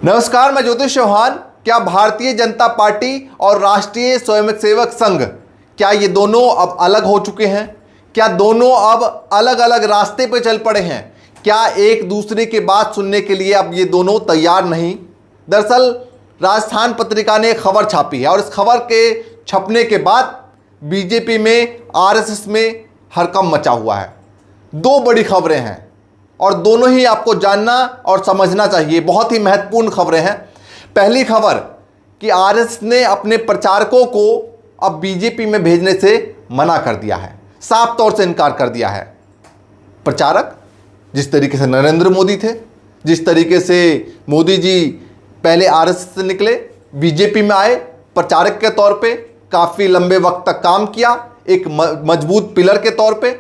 नमस्कार, मैं ज्योतिष चौहान। क्या भारतीय जनता पार्टी और राष्ट्रीय स्वयंसेवक संघ, क्या ये दोनों अब अलग हो चुके हैं? क्या दोनों अब अलग अलग रास्ते पर चल पड़े हैं? क्या एक दूसरे की बात सुनने के लिए अब ये दोनों तैयार नहीं? दरअसल राजस्थान पत्रिका ने खबर छापी है और इस खबर के छपने के बाद बीजेपी में, आरएसएस में हड़कंप मचा हुआ है। दो बड़ी खबरें हैं और दोनों ही आपको जानना और समझना चाहिए। बहुत ही महत्वपूर्ण खबरें हैं। पहली खबर कि आरएसएस ने अपने प्रचारकों को अब बीजेपी में भेजने से मना कर दिया है, साफ तौर से इनकार कर दिया है। प्रचारक जिस तरीके से नरेंद्र मोदी थे, जिस तरीके से मोदी जी पहले आरएसएस से निकले, बीजेपी में आए, प्रचारक के तौर पे काफ़ी लंबे वक्त तक काम किया, एक मजबूत पिलर के तौर पे,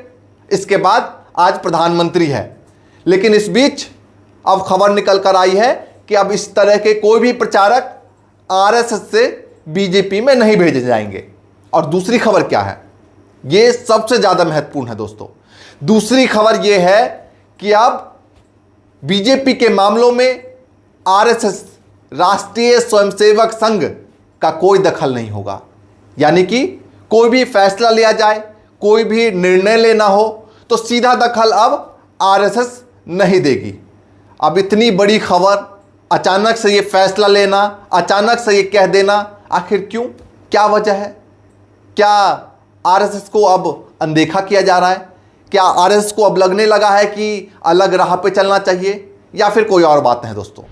इसके बाद आज प्रधानमंत्री है। लेकिन इस बीच अब खबर निकल कर आई है कि अब इस तरह के कोई भी प्रचारक आरएसएस से बीजेपी में नहीं भेजे जाएंगे। और दूसरी खबर क्या है? ये सबसे ज़्यादा महत्वपूर्ण है दोस्तों। दूसरी खबर ये है कि अब बीजेपी के मामलों में आरएसएस, राष्ट्रीय स्वयंसेवक संघ का कोई दखल नहीं होगा। यानी कि कोई भी फैसला लिया जाए, कोई भी निर्णय लेना हो तो सीधा दखल अब आरएसएस नहीं देगी। अब इतनी बड़ी खबर, अचानक से ये फैसला लेना, अचानक से ये कह देना, आखिर क्यों? क्या वजह है? क्या आरएसएस को अब अनदेखा किया जा रहा है? क्या आरएसएस को अब लगने लगा है कि अलग राह पे चलना चाहिए, या फिर कोई और बात है दोस्तों?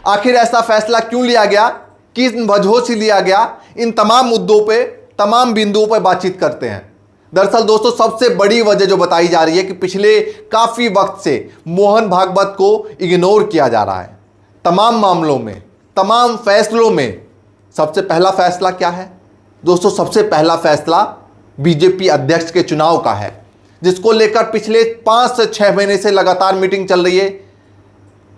आखिर ऐसा फैसला क्यों लिया गया, किस वजहों से लिया गया? इन तमाम मुद्दों पे, तमाम बिंदुओं पर बातचीत करते हैं। दरअसल दोस्तों, सबसे बड़ी वजह जो बताई जा रही है कि पिछले काफ़ी वक्त से मोहन भागवत को इग्नोर किया जा रहा है तमाम मामलों में, तमाम फैसलों में। सबसे पहला फैसला क्या है दोस्तों? सबसे पहला फैसला बीजेपी अध्यक्ष के चुनाव का है, जिसको लेकर पिछले 5 से 6 महीने से लगातार मीटिंग चल रही है।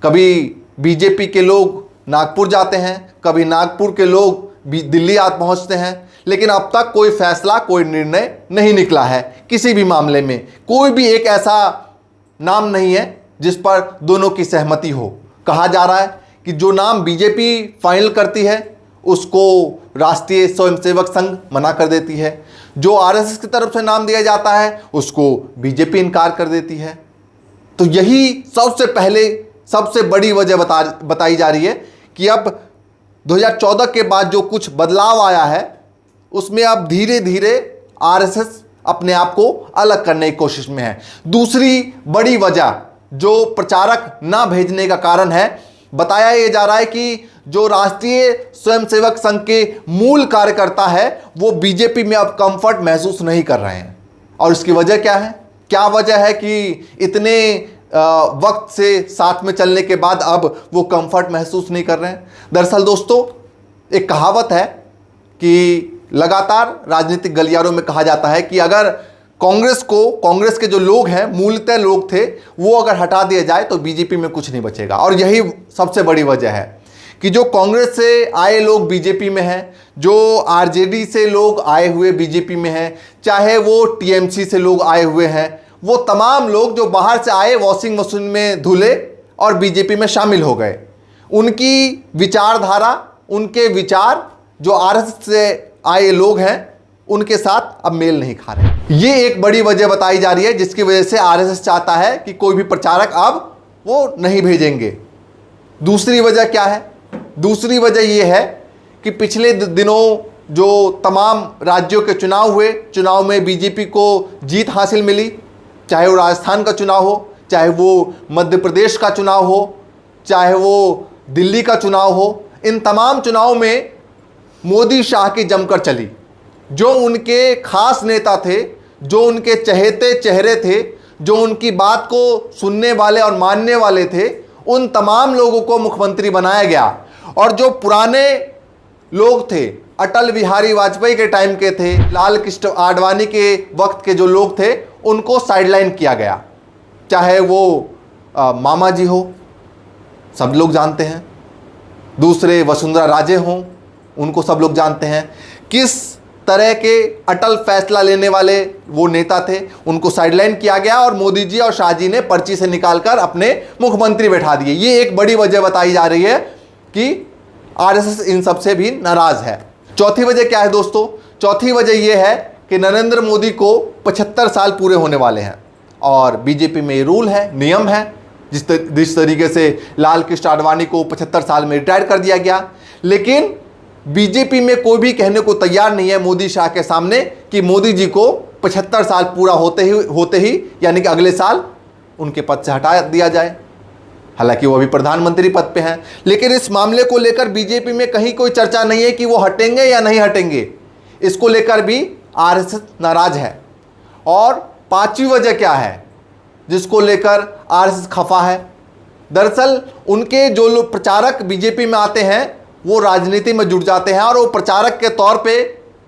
कभी बीजेपी के लोग नागपुर जाते हैं, कभी नागपुर के लोग दिल्ली आ पहुँचते हैं, लेकिन अब तक कोई फैसला, कोई निर्णय नहीं निकला है। किसी भी मामले में कोई भी एक ऐसा नाम नहीं है जिस पर दोनों की सहमति हो। कहा जा रहा है कि जो नाम बीजेपी फाइनल करती है उसको राष्ट्रीय स्वयंसेवक संघ मना कर देती है, जो आरएसएस की तरफ से नाम दिया जाता है उसको बीजेपी इनकार कर देती है। तो यही सबसे पहले, सबसे बड़ी वजह बताई जा रही है कि अब 2014 के बाद जो कुछ बदलाव आया है उसमें अब धीरे धीरे आरएसएस अपने आप को अलग करने की कोशिश में है। दूसरी बड़ी वजह जो प्रचारक ना भेजने का कारण है, बताया यह जा रहा है कि जो राष्ट्रीय स्वयंसेवक संघ के मूल कार्यकर्ता है वो बीजेपी में अब कंफर्ट महसूस नहीं कर रहे हैं। और इसकी वजह क्या है? क्या वजह है कि इतने वक्त से साथ में चलने के बाद अब वो कंफर्ट महसूस नहीं कर रहे हैं? दरअसल दोस्तों, एक कहावत है कि लगातार राजनीतिक गलियारों में कहा जाता है कि अगर कांग्रेस के जो लोग हैं, मूलतः लोग थे, वो अगर हटा दिया जाए तो बीजेपी में कुछ नहीं बचेगा। और यही सबसे बड़ी वजह है कि जो कांग्रेस से आए लोग बीजेपी में हैं, जो आरजेडी से लोग आए हुए बीजेपी में हैं, चाहे वो टीएमसी से लोग आए हुए हैं, वो तमाम लोग जो बाहर से आए वॉशिंग मशीन में धुले और बीजेपी में शामिल हो गए। उनकी विचारधारा, उनके विचार जो आरएसएस से आए लोग हैं उनके साथ अब मेल नहीं खा रहे। ये एक बड़ी वजह बताई जा रही है जिसकी वजह से आरएसएस चाहता है कि कोई भी प्रचारक अब वो नहीं भेजेंगे। दूसरी वजह क्या है? दूसरी वजह ये है कि पिछले दिनों जो तमाम राज्यों के चुनाव हुए, चुनाव में बीजेपी को जीत हासिल मिली, चाहे वो राजस्थान का चुनाव हो, चाहे वो मध्य प्रदेश का चुनाव हो, चाहे वो दिल्ली का चुनाव हो। इन तमाम चुनाव में मोदी शाह की जमकर चली। जो उनके खास नेता थे, जो उनके चहेते चेहरे थे, जो उनकी बात को सुनने वाले और मानने वाले थे, उन तमाम लोगों को मुख्यमंत्री बनाया गया। और जो पुराने लोग थे, अटल बिहारी वाजपेयी के टाइम के थे, लाल कृष्ण आडवाणी के वक्त के जो लोग थे, उनको साइडलाइन किया गया। चाहे वो मामा जी हो, सब लोग जानते हैं, दूसरे वसुंधरा राजे हों, उनको सब लोग जानते हैं। किस तरह के अटल फैसला लेने वाले वो नेता थे, उनको साइडलाइन किया गया और मोदी जी और शाह जी ने पर्ची से निकालकर अपने मुख्यमंत्री बैठा दिए। ये एक बड़ी वजह बताई जा रही है कि आरएसएस इन सब से भी नाराज है। चौथी वजह क्या है दोस्तों? चौथी वजह यह है कि नरेंद्र मोदी को 75 साल पूरे होने वाले हैं और बीजेपी में रूल है, नियम है, जिस तरीके से लाल कृष्ण आडवाणी को 75 साल में रिटायर कर दिया गया। लेकिन बीजेपी में कोई भी कहने को तैयार नहीं है मोदी शाह के सामने कि मोदी जी को 75 साल पूरा होते ही यानी कि अगले साल उनके पद से हटा दिया जाए। हालांकि वो अभी प्रधानमंत्री पद पे हैं, लेकिन इस मामले को लेकर बीजेपी में कहीं कोई चर्चा नहीं है कि वो हटेंगे या नहीं हटेंगे। इसको लेकर भी आरएसएस नाराज है। और पांचवी वजह क्या है जिसको लेकर आरएसएस खफा है? दरअसल उनके जो लोग प्रचारक बीजेपी में आते हैं वो राजनीति में जुट जाते हैं और वो प्रचारक के तौर पे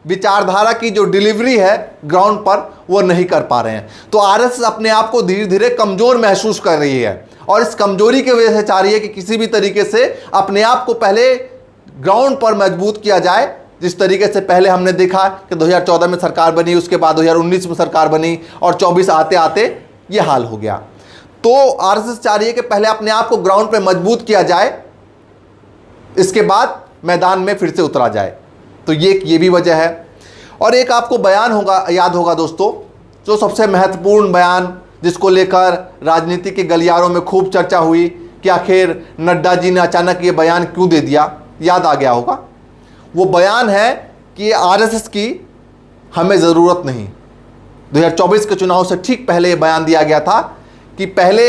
विचारधारा की जो डिलीवरी है ग्राउंड पर वो नहीं कर पा रहे हैं। तो आरएसएस अपने आप को धीरे धीरे कमज़ोर महसूस कर रही है और इस कमजोरी की वजह से चाह रही है कि किसी भी तरीके से अपने आप को पहले ग्राउंड पर मजबूत किया जाए। जिस तरीके से पहले हमने देखा कि 2014 में सरकार बनी, उसके बाद 2019 में सरकार बनी और 24 आते आते ये हाल हो गया। तो आरएसएस चाह रही है कि पहले अपने आप को ग्राउंड पे मजबूत किया जाए, इसके बाद मैदान में फिर से उतरा जाए। तो ये भी वजह है। और एक आपको बयान याद होगा दोस्तों, जो सबसे महत्वपूर्ण बयान जिसको लेकर राजनीति के गलियारों में खूब चर्चा हुई कि आखिर नड्डा जी ने अचानक ये बयान क्यों दे दिया, याद आ गया होगा। वो बयान है कि आरएसएस की हमें ज़रूरत नहीं। 2024 के चुनाव से ठीक पहले ये बयान दिया गया था कि पहले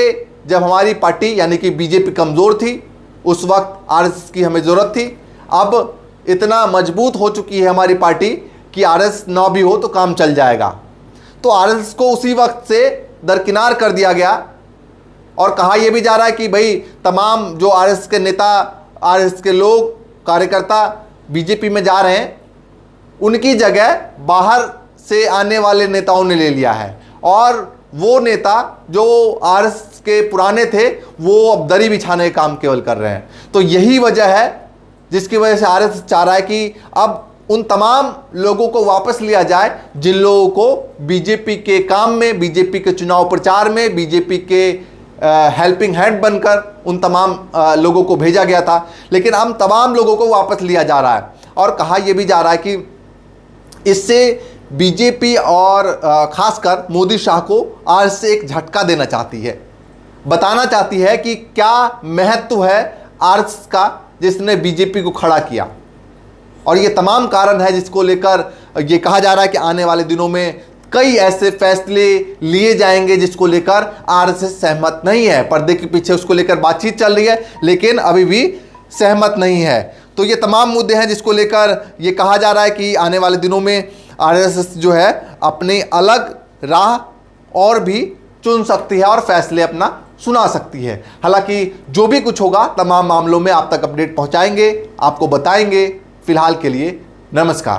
जब हमारी पार्टी यानी कि बीजेपी कमज़ोर थी उस वक्त आरएसएस की हमें ज़रूरत थी। अब इतना मजबूत हो चुकी है हमारी पार्टी कि आरएसएस ना भी हो तो काम चल जाएगा। तो आरएसएस को उसी वक्त से दरकिनार कर दिया गया और कहा यह भी जा रहा है कि भाई तमाम जो आरएसएस के नेता, आरएसएस के लोग, कार्यकर्ता बीजेपी में जा रहे हैं, उनकी जगह बाहर से आने वाले नेताओं ने ले लिया है और वो नेता जो आरएसएस के पुराने थे वो अब दरी बिछाने का काम केवल कर रहे हैं। तो यही वजह है जिसकी वजह से आरएसएस चाह रहा है कि अब उन तमाम लोगों को वापस लिया जाए जिन लोगों को बीजेपी के काम में, बीजेपी के चुनाव प्रचार में, बीजेपी के हेल्पिंग हैंड बनकर उन तमाम लोगों को भेजा गया था। लेकिन हम तमाम लोगों को वापस लिया जा रहा है और कहा यह भी जा रहा है कि इससे बीजेपी और खासकर मोदी शाह को आज से एक झटका देना चाहती है, बताना चाहती है कि क्या महत्व है आरएसएस का जिसने बीजेपी को खड़ा किया। और ये तमाम कारण है जिसको लेकर ये कहा जा रहा है कि आने वाले दिनों में कई ऐसे फैसले लिए जाएंगे जिसको लेकर आरएसएस सहमत नहीं है। पर्दे के पीछे उसको लेकर बातचीत चल रही है लेकिन अभी भी सहमत नहीं है। तो ये तमाम मुद्दे हैं जिसको लेकर ये कहा जा रहा है कि आने वाले दिनों में आरएसएस जो है अपनी अलग राह और भी चुन सकती है और फैसले अपना सुना सकती है। हालांकि जो भी कुछ होगा तमाम मामलों में आप तक अपडेट पहुंचाएंगे, आपको बताएंगे। फिलहाल के लिए नमस्कार।